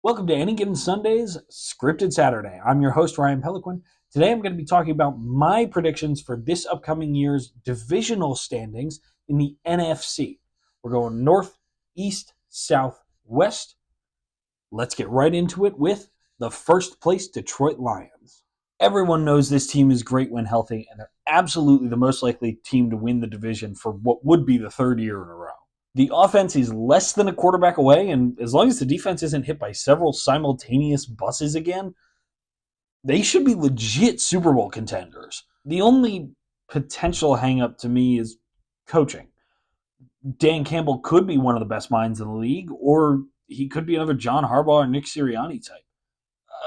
Welcome to Any Given Sunday's Scripted Saturday. I'm your host, Ryan Peliquin. Today I'm going to be talking about my predictions for this upcoming year's divisional standings in the NFC. We're going north, east, south, west. Let's get right into it with the first place Detroit Lions. Everyone knows this team is great when healthy, and they're absolutely the most likely team to win the division for what would be the third year in a row. The offense is less than a quarterback away, and as long as the defense isn't hit by several simultaneous buses again, they should be legit Super Bowl contenders. The only potential hangup to me is coaching. Dan Campbell could be one of the best minds in the league, or he could be another John Harbaugh or Nick Sirianni type.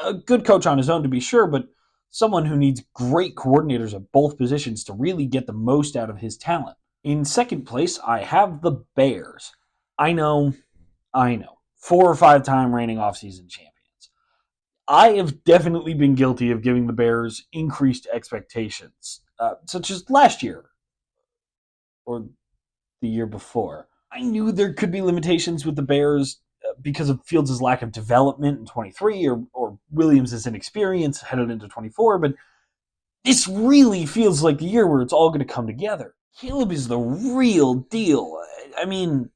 A good coach on his own, to be sure, but someone who needs great coordinators at both positions to really get the most out of his talent. In second place, I have the Bears. I know. 4 or 5 time reigning offseason champions. I have definitely been guilty of giving the Bears increased expectations, such as last year or the year before. I knew there could be limitations with the Bears because of Fields' lack of development in 23 or Williams' inexperience headed into 24, but this really feels like the year where it's all going to come together. Caleb is the real deal. I mean,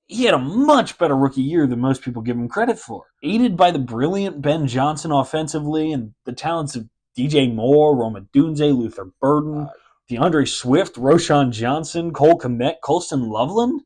he had a much better rookie year than most people give him credit for. Aided by the brilliant Ben Johnson offensively and the talents of DJ Moore, Roma Dunze, Luther Burden, DeAndre Swift, Roshan Johnson, Cole Kmet, Colston Loveland,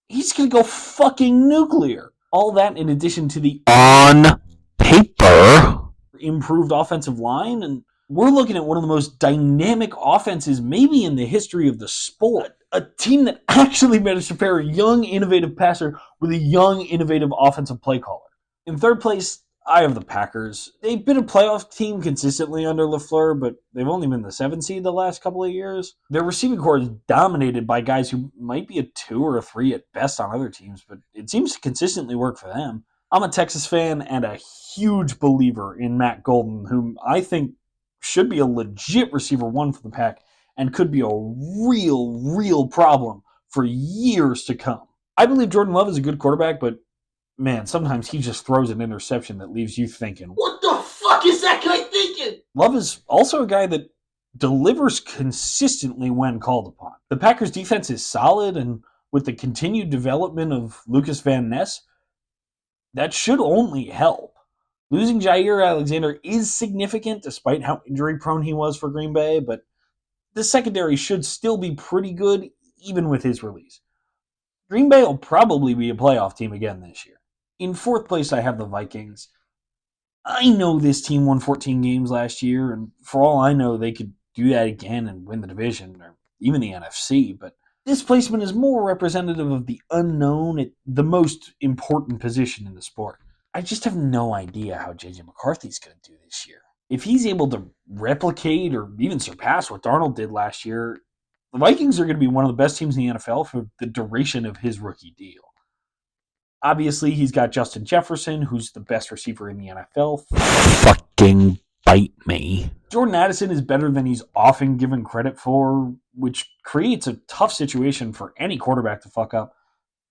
he's going to go fucking nuclear. All that in addition to the on paper improved offensive line, and we're looking at one of the most dynamic offenses maybe in the history of the sport. A team that actually managed to pair a young, innovative passer with a young, innovative offensive play caller. In third place, I have the Packers. They've been a playoff team consistently under LaFleur, but they've only been the 7th seed the last couple of years. Their receiving corps is dominated by guys who might be a 2 or a 3 at best on other teams, but it seems to consistently work for them. I'm a Texas fan and a huge believer in Matt Golden, whom I think should be a legit receiver one for the Pack and could be a real problem for years to come. I believe Jordan Love is a good quarterback, but man, sometimes he just throws an interception that leaves you thinking, what the fuck is that guy thinking? Love is also a guy that delivers consistently when called upon. The Packers' defense is solid, and with the continued development of Lucas Van Ness, that should only help. Losing Jair Alexander is significant, despite how injury-prone he was for Green Bay, but the secondary should still be pretty good, even with his release. Green Bay will probably be a playoff team again this year. In fourth place, I have the Vikings. I know this team won 14 games last year, and for all I know, they could do that again and win the division, or even the NFC, but this placement is more representative of the unknown at the most important position in the sport. I just have no idea how J.J. McCarthy's going to do this year. If he's able to replicate or even surpass what Darnold did last year, the Vikings are going to be one of the best teams in the NFL for the duration of his rookie deal. Obviously, he's got Justin Jefferson, who's the best receiver in the NFL. Fucking bite me. Jordan Addison is better than he's often given credit for, which creates a tough situation for any quarterback to fuck up,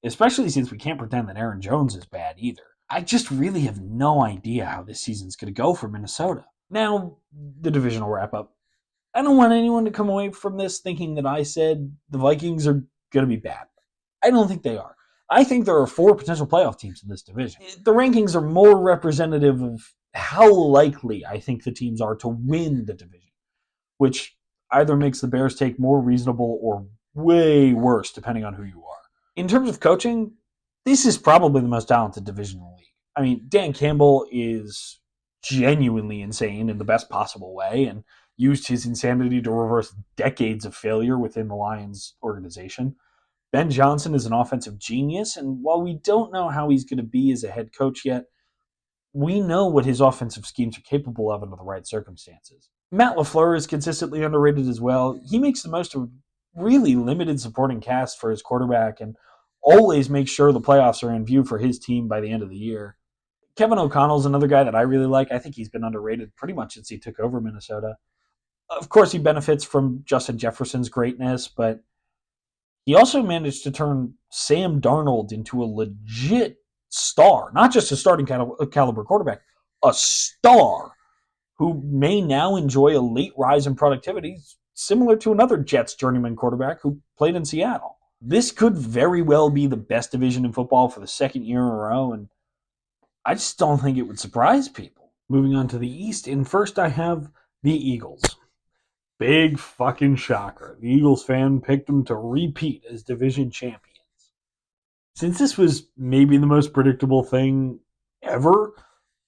especially since we can't pretend that Aaron Jones is bad either. I just really have no idea how this season's going to go for Minnesota. Now, the divisional wrap-up. I don't want anyone to come away from this thinking that I said the Vikings are going to be bad. I don't think they are. I think there are 4 potential playoff teams in this division. The rankings are more representative of how likely I think the teams are to win the division, which either makes the Bears take more reasonable or way worse, depending on who you are. In terms of coaching, this is probably the most talented division in the league. I mean, Dan Campbell is genuinely insane in the best possible way and used his insanity to reverse decades of failure within the Lions organization. Ben Johnson is an offensive genius, and while we don't know how he's going to be as a head coach yet, we know what his offensive schemes are capable of under the right circumstances. Matt LaFleur is consistently underrated as well. He makes the most of a really limited supporting cast for his quarterback and always makes sure the playoffs are in view for his team by the end of the year. Kevin O'Connell's another guy that I really like. I think he's been underrated pretty much since he took over Minnesota. Of course, he benefits from Justin Jefferson's greatness, but he also managed to turn Sam Darnold into a legit star, not just a starting caliber quarterback, a star who may now enjoy a late rise in productivity, similar to another Jets journeyman quarterback who played in Seattle. This could very well be the best division in football for the second year in a row, and I just don't think it would surprise people. Moving on to the East, and first I have the Eagles. Big fucking shocker. The Eagles fan picked them to repeat as division champions. Since this was maybe the most predictable thing ever,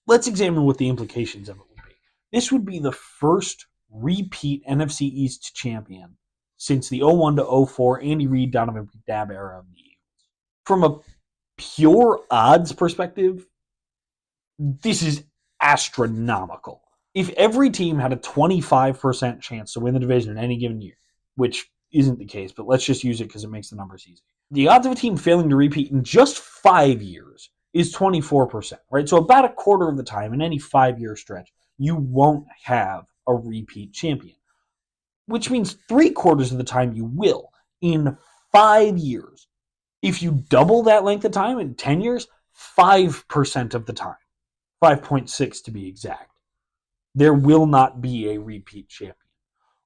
let's examine what the implications of it would be. This would be the first repeat NFC East champion since the 01 to 04 Andy Reid, Donovan McNabb era of the Eagles. From a pure odds perspective, this is astronomical. If every team had a 25% chance to win the division in any given year, which isn't the case, but let's just use it because it makes the numbers easy. The odds of a team failing to repeat in just 5 years is 24%, right? So about a quarter of the time in any 5-year stretch, you won't have a repeat champion, which means 3/4 of the time you will in 5 years. If you double that length of time in 10 years, 5% of the time, 5.6 to be exact, there will not be a repeat champion,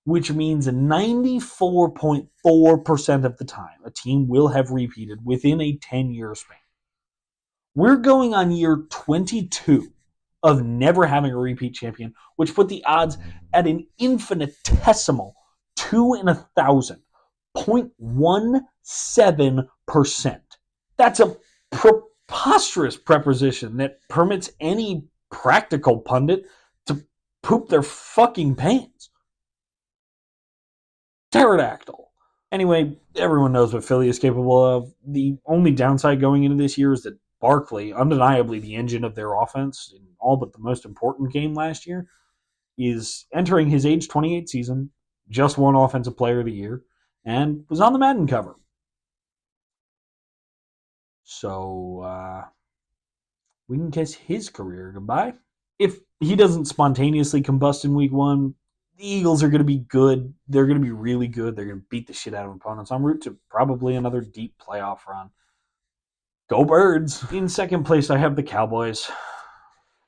which means 94.4% of the time a team will have repeated within a 10-year span. We're going on year 22 of never having a repeat champion, which put the odds at an infinitesimal 2 in 1,000, 0.17%. That's a preposterous proposition that permits any practical pundit to poop their fucking pants. Pterodactyl. Anyway, everyone knows what Philly is capable of. The only downside going into this year is that Barkley, undeniably the engine of their offense in all but the most important game last year, is entering his age 28 season, just won Offensive Player of the Year, and was on the Madden cover. So, we can kiss his career goodbye. If he doesn't spontaneously combust in week 1, the Eagles are going to be good. They're going to be really good. They're going to beat the shit out of opponents en route to probably another deep playoff run. Go Birds! In second place, I have the Cowboys.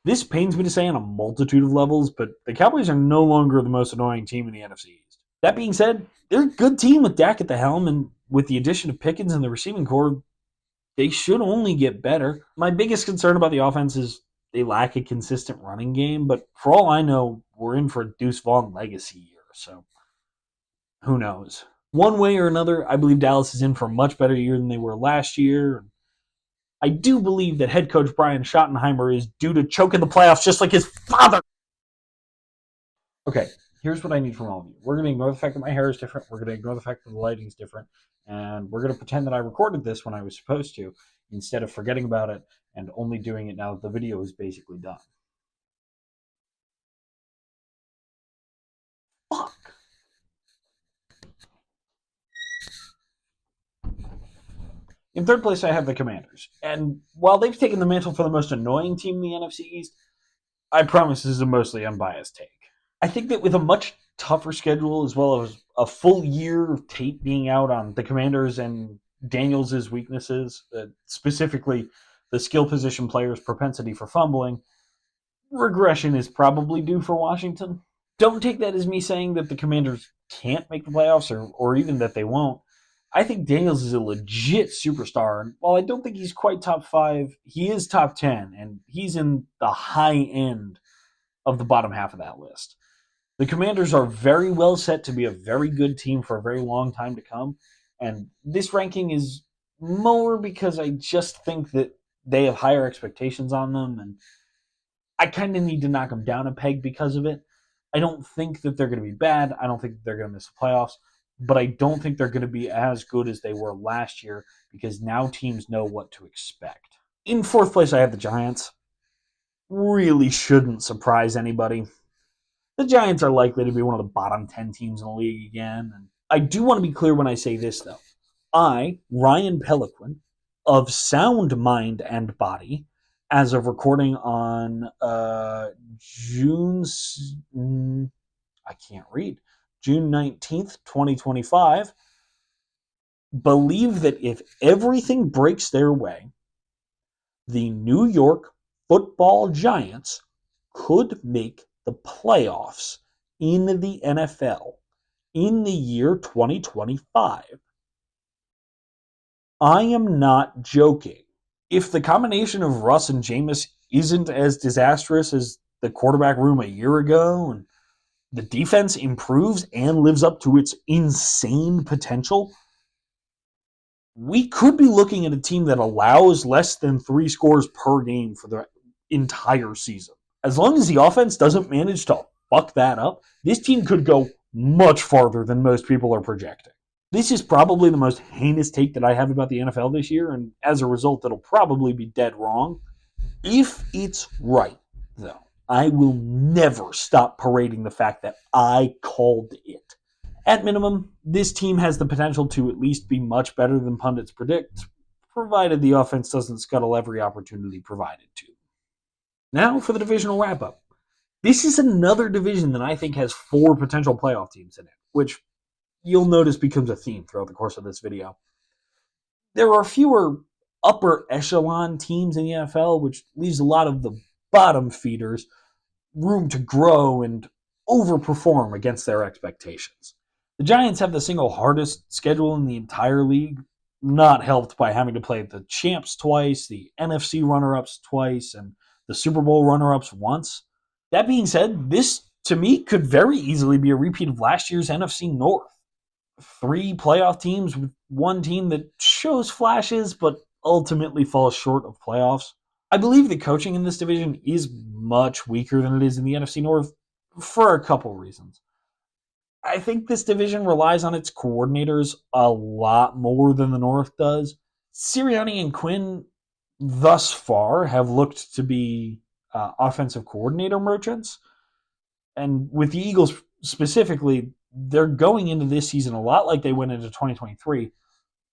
This pains me to say on a multitude of levels, but the Cowboys are no longer the most annoying team in the NFC East. That being said, they're a good team with Dak at the helm, and with the addition of Pickens and the receiving corps, they should only get better. My biggest concern about the offense is they lack a consistent running game, but for all I know, we're in for a Deuce Vaughn legacy year, so who knows? One way or another, I believe Dallas is in for a much better year than they were last year. I do believe that head coach Brian Schottenheimer is due to choke in the playoffs just like his father. Okay, here's what I need from all of you. We're going to ignore the fact that my hair is different. We're going to ignore the fact that the lighting is different. And we're going to pretend that I recorded this when I was supposed to, instead of forgetting about it and only doing it now that the video is basically done. Fuck. In third place, I have the Commanders. And while they've taken the mantle for the most annoying team in the NFC East, I promise this is a mostly unbiased take. I think that with a much tougher schedule, as well as a full year of tape being out on the Commanders and Daniels' weaknesses, specifically the skill position players' propensity for fumbling, regression is probably due for Washington. Don't take that as me saying that the Commanders can't make the playoffs or even that they won't. I think Daniels is a legit superstar, and while I don't think he's quite top 5, he is top 10, and he's in the high end of the bottom half of that list. The Commanders are very well set to be a very good team for a very long time to come, and this ranking is more because I just think that they have higher expectations on them, and I kind of need to knock them down a peg because of it. I don't think that they're going to be bad. I don't think they're going to miss the playoffs, but I don't think they're going to be as good as they were last year because now teams know what to expect. In fourth place, I have the Giants. Really shouldn't surprise anybody. The Giants are likely to be one of the bottom 10 teams in the league again. And I do want to be clear when I say this, though. I, Ryan Peliquin, of sound mind and body, as of recording on June 19th, 2025, believe that if everything breaks their way, the New York Football Giants could make the playoffs in the NFL in the year 2025. I am not joking. If the combination of Russ and Jameis isn't as disastrous as the quarterback room a year ago, and the defense improves and lives up to its insane potential, we could be looking at a team that allows less than 3 scores per game for the entire season. As long as the offense doesn't manage to fuck that up, this team could go much farther than most people are projecting. This is probably the most heinous take that I have about the NFL this year, and as a result, it'll probably be dead wrong. If it's right, though, I will never stop parading the fact that I called it. At minimum, this team has the potential to at least be much better than pundits predict, provided the offense doesn't scuttle every opportunity provided to. Now for the divisional wrap-up. This is another division that I think has 4 potential playoff teams in it, which you'll notice becomes a theme throughout the course of this video. There are fewer upper echelon teams in the NFL, which leaves a lot of the bottom feeders room to grow and overperform against their expectations. The Giants have the single hardest schedule in the entire league, not helped by having to play the champs twice, the NFC runner-ups twice, and the Super Bowl runner-ups once. That being said, this, to me, could very easily be a repeat of last year's NFC North. 3 playoff teams with 1 team that shows flashes but ultimately falls short of playoffs. I believe the coaching in this division is much weaker than it is in the NFC North for a couple reasons. I think this division relies on its coordinators a lot more than the North does. Sirianni and Quinn thus far have looked to be offensive coordinator merchants. And with the Eagles specifically, they're going into this season a lot like they went into 2023.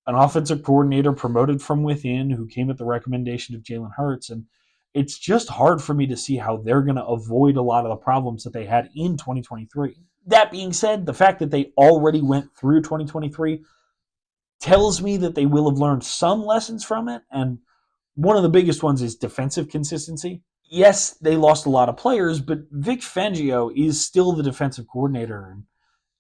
An offensive coordinator promoted from within who came at the recommendation of Jalen Hurts. And it's just hard for me to see how they're going to avoid a lot of the problems that they had in 2023. That being said, the fact that they already went through 2023 tells me that they will have learned some lessons from it. And one of the biggest ones is defensive consistency. Yes, they lost a lot of players, but Vic Fangio is still the defensive coordinator. And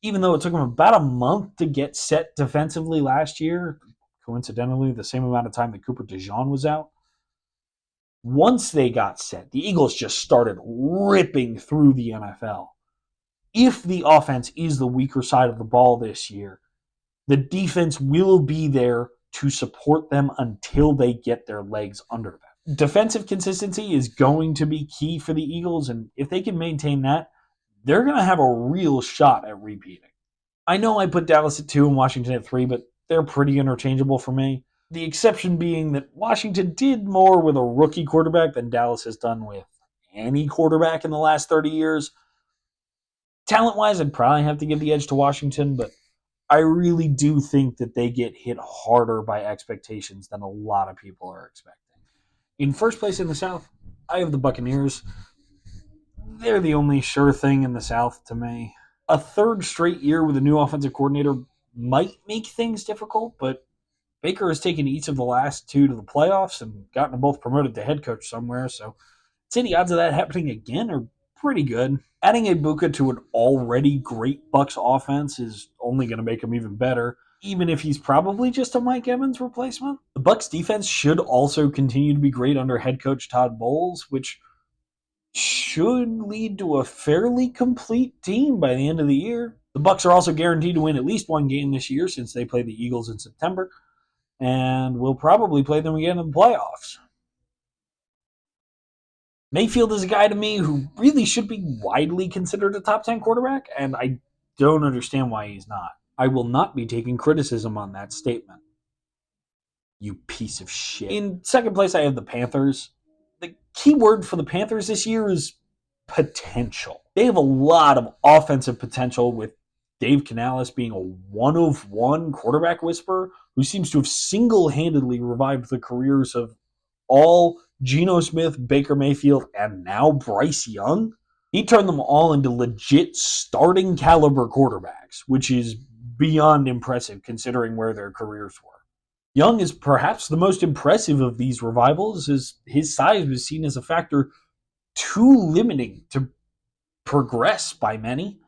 even though it took him about a month to get set defensively last year, coincidentally, the same amount of time that Cooper DeJean was out, once they got set, the Eagles just started ripping through the NFL. If the offense is the weaker side of the ball this year, the defense will be there to support them until they get their legs under them. Defensive consistency is going to be key for the Eagles, and if they can maintain that, they're going to have a real shot at repeating. I know I put Dallas at 2 and Washington at 3, but they're pretty interchangeable for me. The exception being that Washington did more with a rookie quarterback than Dallas has done with any quarterback in the last 30 years. Talent-wise, I'd probably have to give the edge to Washington, but I really do think that they get hit harder by expectations than a lot of people are expecting. In first place in the South, I have the Buccaneers. They're the only sure thing in the South to me. A third straight year with a new offensive coordinator might make things difficult, but Baker has taken each of the last 2 to the playoffs and gotten them both promoted to head coach somewhere, so I'd say the odds of that happening again are pretty good. Adding Ibuka to an already great Bucs offense is only going to make him even better, even if he's probably just a Mike Evans replacement. The Bucs defense should also continue to be great under head coach Todd Bowles, which should lead to a fairly complete team by the end of the year. The Bucs are also guaranteed to win at least 1 game this year since they play the Eagles in September, and we'll probably play them again in the playoffs. Mayfield is a guy to me who really should be widely considered a top 10 quarterback, and I don't understand why he's not. I will not be taking criticism on that statement. You piece of shit. In second place, I have the Panthers. The key word for the Panthers this year is potential. They have a lot of offensive potential, with Dave Canales being a one-of-one quarterback whisperer who seems to have single-handedly revived the careers of all Geno Smith, Baker Mayfield, and now Bryce Young. He turned them all into legit starting caliber quarterbacks, which is beyond impressive considering where their careers were. Young is perhaps the most impressive of these revivals, as his size was seen as a factor too limiting to progress by many.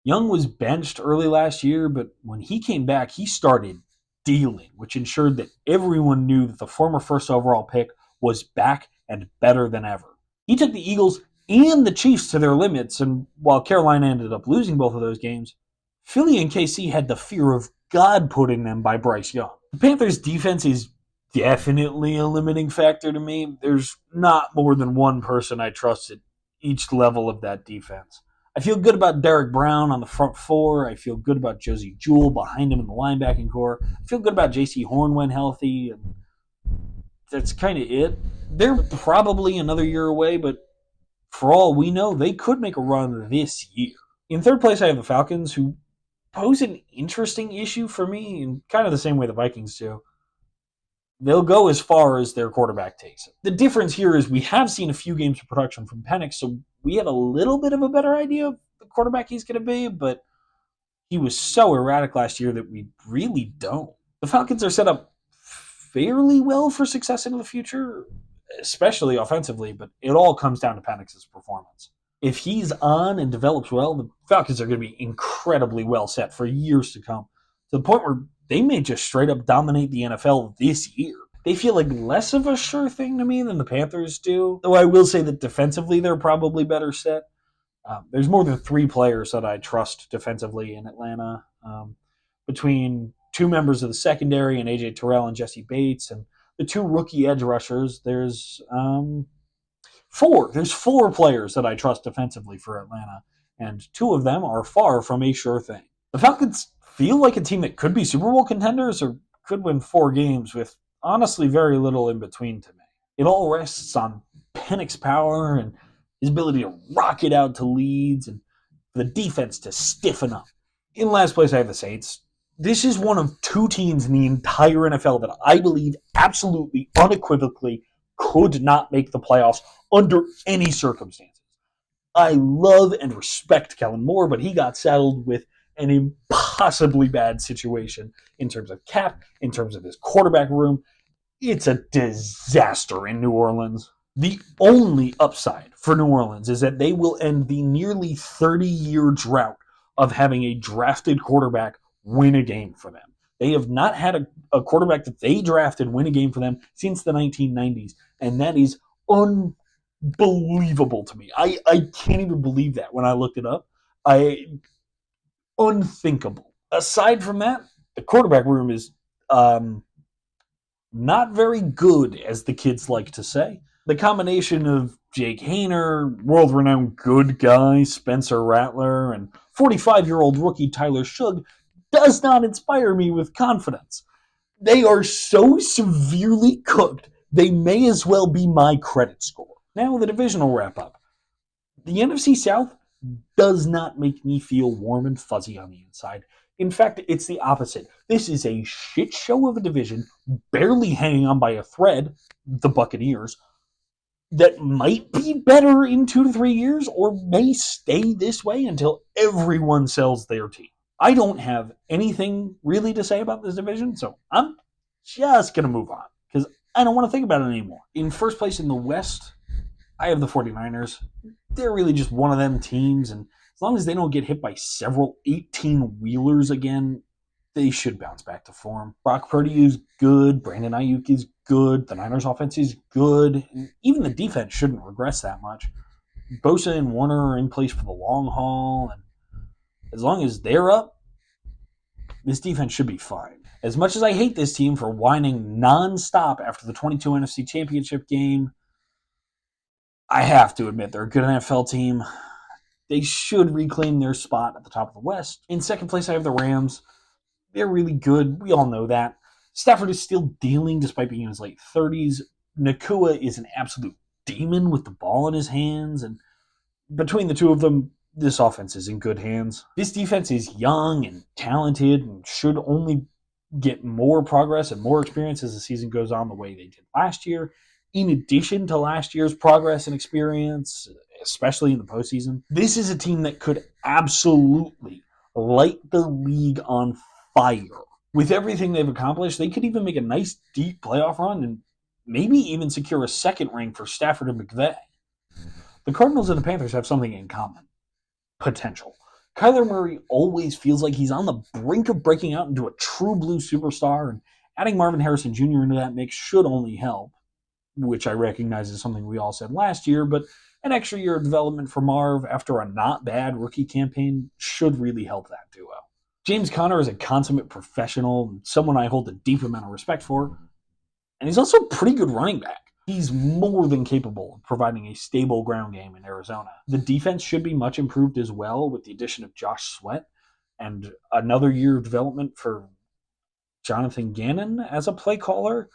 Young was benched early last year, but when he came back, he started dealing, which ensured that everyone knew that the former first overall pick was back and better than ever. He took the Eagles and the Chiefs to their limits, and while Carolina ended up losing both of those games, Philly and KC had the fear of God put in them by Bryce Young. The Panthers' defense is definitely a limiting factor to me. There's not more than one person I trust at each level of that defense. I feel good about Derek Brown on the front four. I feel good about Josie Jewell behind him in the linebacking core. I feel good about J.C. Horn when healthy, and that's kind of it. They're probably another year away, but for all we know, they could make a run this year. In third place, I have the Falcons, who pose an interesting issue for me in kind of the same way the Vikings do. They'll go as far as their quarterback takes it. The difference here is we have seen a few games of production from Penix, so we have a little bit of a better idea of the quarterback he's going to be, but he was so erratic last year that we really don't. The Falcons are set up fairly well for success into the future, especially offensively, but it all comes down to Penix's performance. If he's on and develops well, the Falcons are going to be incredibly well set for years to come, to the point where they may just straight up dominate the NFL this year. They feel like less of a sure thing to me than the Panthers do, though I will say that defensively they're probably better set. There's more than 3 players that I trust defensively in Atlanta, between 2 members of the secondary and A.J. Terrell and Jesse Bates, and the 2 rookie edge rushers. There's 4. There's 4 players that I trust defensively for Atlanta, and 2 of them are far from a sure thing. The Falcons feel like a team that could be Super Bowl contenders or could win 4 games with honestly very little in between to me. It all rests on Penix's power and his ability to rock it out to leads and for the defense to stiffen up. In last place, I have the Saints. This is one of 2 teams in the entire NFL that I believe absolutely, unequivocally could not make the playoffs under any circumstances. I love and respect Kellen Moore, but he got saddled with an impossibly bad situation in terms of cap, in terms of his quarterback room. It's a disaster in New Orleans. The only upside for New Orleans is that they will end the nearly 30-year drought of having a drafted quarterback win a game for them. They have not had a quarterback that they drafted win a game for them since the 1990s, and that is unbelievable to me. I can't even believe that when I looked it up. Unthinkable. Aside from that, the quarterback room is not very good, as the kids like to say. The combination of Jake Hayner, world-renowned good guy Spencer Rattler, and 45-year-old rookie Tyler Shugg does not inspire me with confidence. They are so severely cooked, they may as well be my credit score. Now, the divisional wrap-up. The NFC South does not make me feel warm and fuzzy on the inside. In fact, it's the opposite. This is a shit show of a division, barely hanging on by a thread, the Buccaneers, that might be better in 2 to 3 years or may stay this way until everyone sells their team. I don't have anything really to say about this division, so I'm just going to move on because I don't want to think about it anymore. In first place in the West, I have the 49ers. They're really just one of them teams, and as long as they don't get hit by several 18-wheelers again, they should bounce back to form. Brock Purdy is good. Brandon Ayuk is good. The Niners' offense is good. And even the defense shouldn't regress that much. Bosa and Warner are in place for the long haul, and as long as they're up, this defense should be fine. As much as I hate this team for whining nonstop after the 22 NFC Championship game, I have to admit they're a good NFL team. They should reclaim their spot at the top of the West. In second place, I have the Rams. They're really good. We all know that. Stafford is still dealing despite being in his late 30s. Nakua is an absolute demon with the ball in his hands. And between the two of them, this offense is in good hands. This defense is young and talented and should only get more progress and more experience as the season goes on the way they did last year. In addition to last year's progress and experience, especially in the postseason, this is a team that could absolutely light the league on fire With everything they've accomplished, they could even make a nice deep playoff run and maybe even secure a second ring for Stafford and McVay. The Cardinals and the Panthers have something in common: potential. Kyler Murray always feels like he's on the brink of breaking out into a true blue superstar, and adding Marvin Harrison Jr. into that mix should only help, which I recognize is something we all said last year, but an extra year of development for Marv after a not bad rookie campaign should really help that duo. James Conner is a consummate professional, someone I hold a deep amount of respect for, and he's also a pretty good running back. He's more than capable of providing a stable ground game in Arizona. The defense should be much improved as well with the addition of Josh Sweat and another year of development for Jonathan Gannon as a play caller,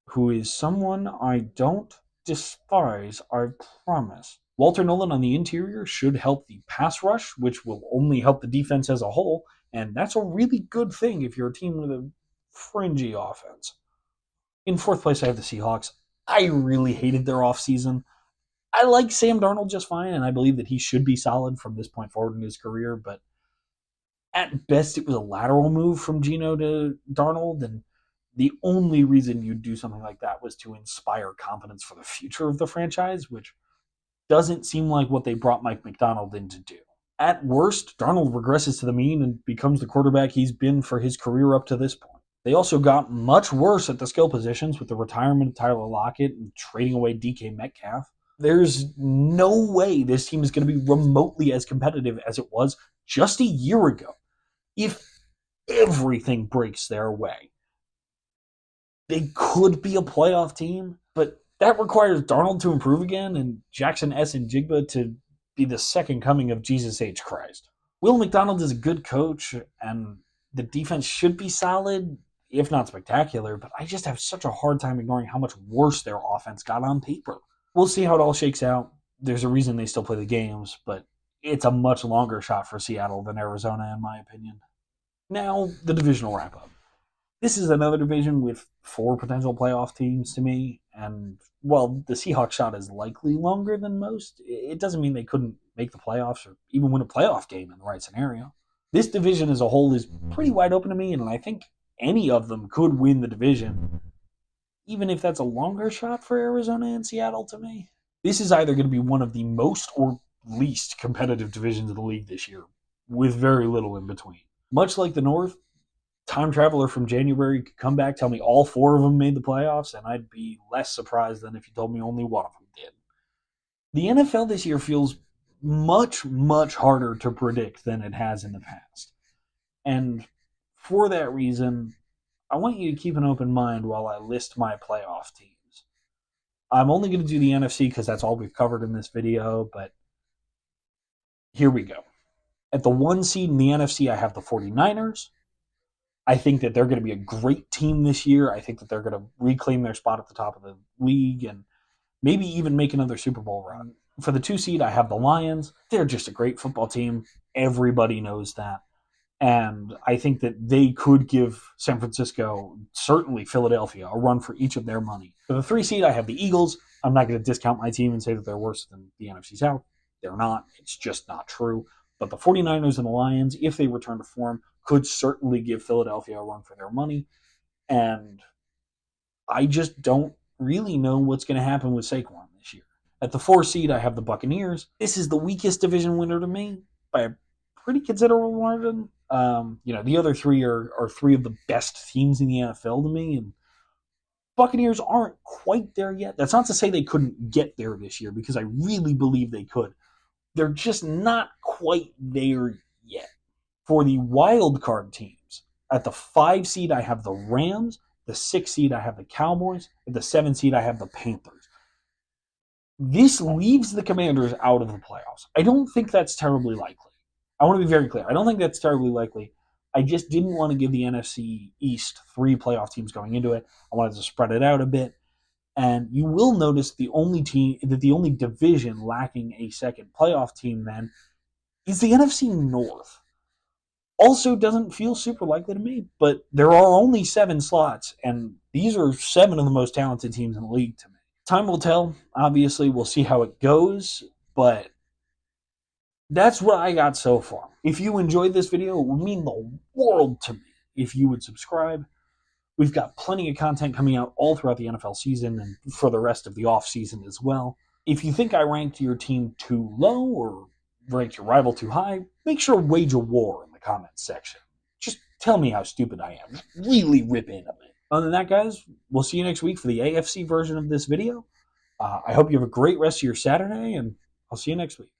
who is someone I don't despise, I promise. Walter Nolan on the interior should help the pass rush, which will only help the defense as a whole, and that's a really good thing if you're a team with a fringy offense. In fourth place, I have the Seahawks. I really hated their offseason. I like Sam Darnold just fine, and I believe that he should be solid from this point forward in his career, but at best, it was a lateral move from Geno to Darnold, and the only reason you'd do something like that was to inspire confidence for the future of the franchise, which doesn't seem like what they brought Mike McDonald in to do. At worst, Darnold regresses to the mean and becomes the quarterback he's been for his career up to this point. They also got much worse at the skill positions with the retirement of Tyler Lockett and trading away DK Metcalf. There's no way this team is going to be remotely as competitive as it was just a year ago if everything breaks their way. They could be a playoff team, but that requires Darnold to improve again and Jackson S. and Jigba to be the second coming of Jesus H. Christ. Will McDonald is a good coach, and the defense should be solid, if not spectacular, but I just have such a hard time ignoring how much worse their offense got on paper. We'll see how it all shakes out. There's a reason they still play the games, but it's a much longer shot for Seattle than Arizona, in my opinion. Now, the divisional wrap-up. This is another division with 4 potential playoff teams to me, and while the Seahawks shot is likely longer than most, it doesn't mean they couldn't make the playoffs or even win a playoff game in the right scenario. This division as a whole is pretty wide open to me, and I think any of them could win the division, even if that's a longer shot for Arizona and Seattle to me. This is either going to be one of the most or least competitive divisions of the league this year, with very little in between. Much like the North, time traveler from January could come back, tell me all 4 of them made the playoffs, and I'd be less surprised than if you told me only one of them did. The NFL this year feels much, much harder to predict than it has in the past. And for that reason, I want you to keep an open mind while I list my playoff teams. I'm only going to do the NFC because that's all we've covered in this video, but here we go. At the 1 seed in the NFC, I have the 49ers. I think that they're going to be a great team this year. I think that they're going to reclaim their spot at the top of the league and maybe even make another Super Bowl run. For the 2 seed, I have the Lions. They're just a great football team. Everybody knows that. And I think that they could give San Francisco, certainly Philadelphia, a run for each of their money. For the 3 seed, I have the Eagles. I'm not going to discount my team and say that they're worse than the NFC South. They're not. It's just not true. But the 49ers and the Lions, if they return to form, could certainly give Philadelphia a run for their money. And I just don't really know what's going to happen with Saquon this year. At the 4 seed, I have the Buccaneers. This is the weakest division winner to me by a pretty considerable margin. The other 3 are 3 of the best teams in the NFL to me, and Buccaneers aren't quite there yet. That's not to say they couldn't get there this year, because I really believe they could. They're just not quite there yet. For the wild card teams, at the 5 seed, I have the Rams. The 6 seed, I have the Cowboys. At the 7 seed, I have the Panthers. This leaves the Commanders out of the playoffs. I don't think that's terribly likely. I want to be very clear. I don't think that's terribly likely. I just didn't want to give the NFC East 3 playoff teams going into it. I wanted to spread it out a bit. And you will notice the only division lacking a second playoff team then is the NFC North. Also doesn't feel super likely to me, but there are only 7 slots, and these are 7 of the most talented teams in the league to me. Time will tell. Obviously, we'll see how it goes, but that's what I got so far. If you enjoyed this video, it would mean the world to me if you would subscribe. We've got plenty of content coming out all throughout the NFL season and for the rest of the off season as well. If you think I ranked your team too low or ranked your rival too high, make sure to wage a war in the comments section. Just tell me how stupid I am. Really rip into me. Other than that, guys, we'll see you next week for the AFC version of this video. I hope you have a great rest of your Saturday, and I'll see you next week.